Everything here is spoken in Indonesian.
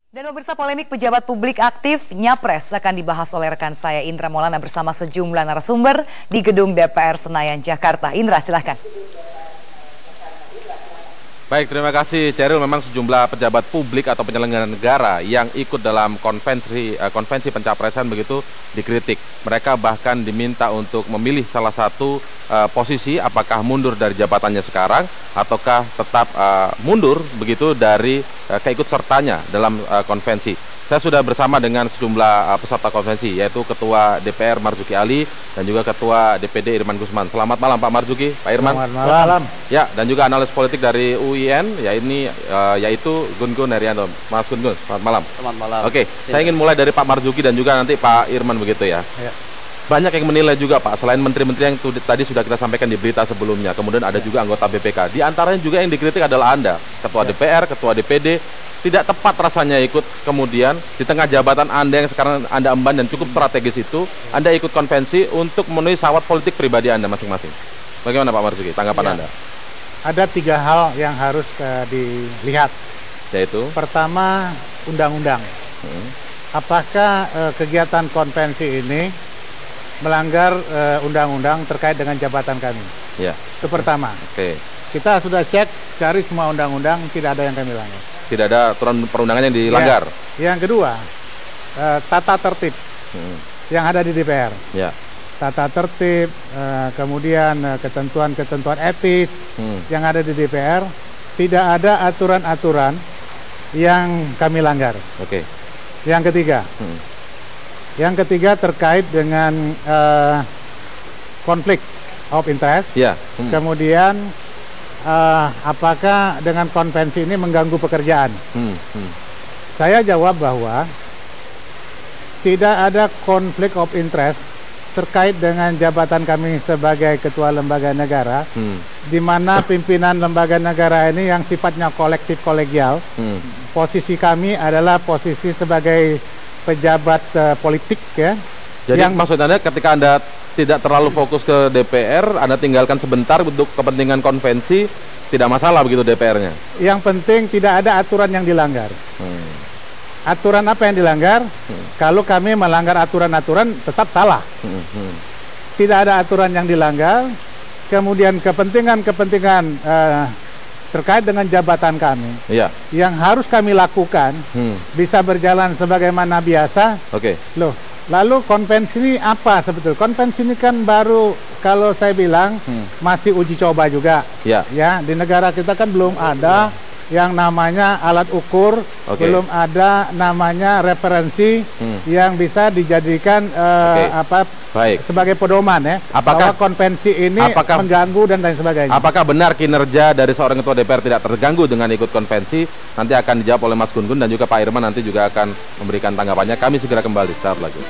Dan pemirsa, polemik pejabat publik aktif Nyapres akan dibahas oleh rekan saya Indra Maulana bersama sejumlah narasumber di gedung DPR Senayan, Jakarta. Indra, silahkan. Baik, terima kasih Cheryl. Memang sejumlah pejabat publik atau penyelenggara negara yang ikut dalam konvensi pencapresan begitu dikritik. Mereka bahkan diminta untuk memilih salah satu posisi, apakah mundur dari jabatannya sekarang ataukah tetap mundur begitu dari keikutsertanya dalam konvensi. Saya sudah bersama dengan sejumlah peserta konvensi, yaitu Ketua DPR Marzuki Ali dan juga Ketua DPD Irman Gusman. Selamat malam Pak Marzuki, Pak Irman. Selamat malam. Ya, dan juga analis politik dari UIN, yaitu Gun-Gun Herianto. Mas Gun-Gun, selamat malam. Selamat malam. Oke, saya ingin mulai dari Pak Marzuki dan juga nanti Pak Irman begitu ya. Banyak yang menilai juga Pak, selain menteri-menteri yang tadi sudah kita sampaikan di berita sebelumnya, kemudian ada juga anggota BPK. Di antaranya juga yang dikritik adalah Anda, Ketua DPR, Ketua DPD, tidak tepat rasanya ikut kemudian di tengah jabatan Anda yang sekarang Anda emban dan cukup strategis itu, Anda ikut konvensi untuk memenuhi sawat politik pribadi Anda masing-masing. Bagaimana Pak Marzuki, tanggapan Anda? Ada 3 hal yang harus dilihat. Yaitu? Pertama, undang-undang. Apakah kegiatan konvensi ini melanggar undang-undang terkait dengan jabatan kami? Ya. Itu pertama. Oke. Kita sudah cek, cari semua undang-undang, tidak ada yang kami langgar. Tidak ada aturan perundangan yang dilanggar. Ya. Yang kedua, tata tertib yang ada di DPR. Ya. Tata tertib, kemudian ketentuan-ketentuan etis yang ada di DPR, tidak ada aturan-aturan yang kami langgar. Oke. Yang ketiga terkait dengan konflik of interest. Ya. Kemudian apakah dengan konvensi ini mengganggu pekerjaan? Saya jawab bahwa tidak ada konflik of interest terkait dengan jabatan kami sebagai ketua lembaga negara, di mana pimpinan lembaga negara ini yang sifatnya kolektif kolegial. Posisi kami adalah posisi sebagai pejabat politik ya. Jadi maksud Anda ketika Anda tidak terlalu fokus ke DPR, Anda tinggalkan sebentar untuk kepentingan konvensi, tidak masalah begitu DPR-nya? Yang penting tidak ada aturan yang dilanggar. Aturan apa yang dilanggar? Kalau kami melanggar aturan-aturan tetap salah. Tidak ada aturan yang dilanggar. Kemudian kepentingan-kepentingan terkait dengan jabatan kami yang harus kami lakukan bisa berjalan sebagaimana biasa. Lalu konvensi ini apa sebetulnya? Konvensi ini kan baru, kalau saya bilang masih uji coba juga. Ya, di negara kita kan belum ada yang namanya alat ukur, belum ada namanya referensi yang bisa dijadikan sebagai pedoman ya. Apakah bahwa konvensi ini mengganggu dan lain sebagainya. Apakah benar kinerja dari seorang ketua DPR tidak terganggu dengan ikut konvensi? Nanti akan dijawab oleh Mas Gun-Gun dan juga Pak Irman nanti juga akan memberikan tanggapannya. Kami segera kembali saat lagi.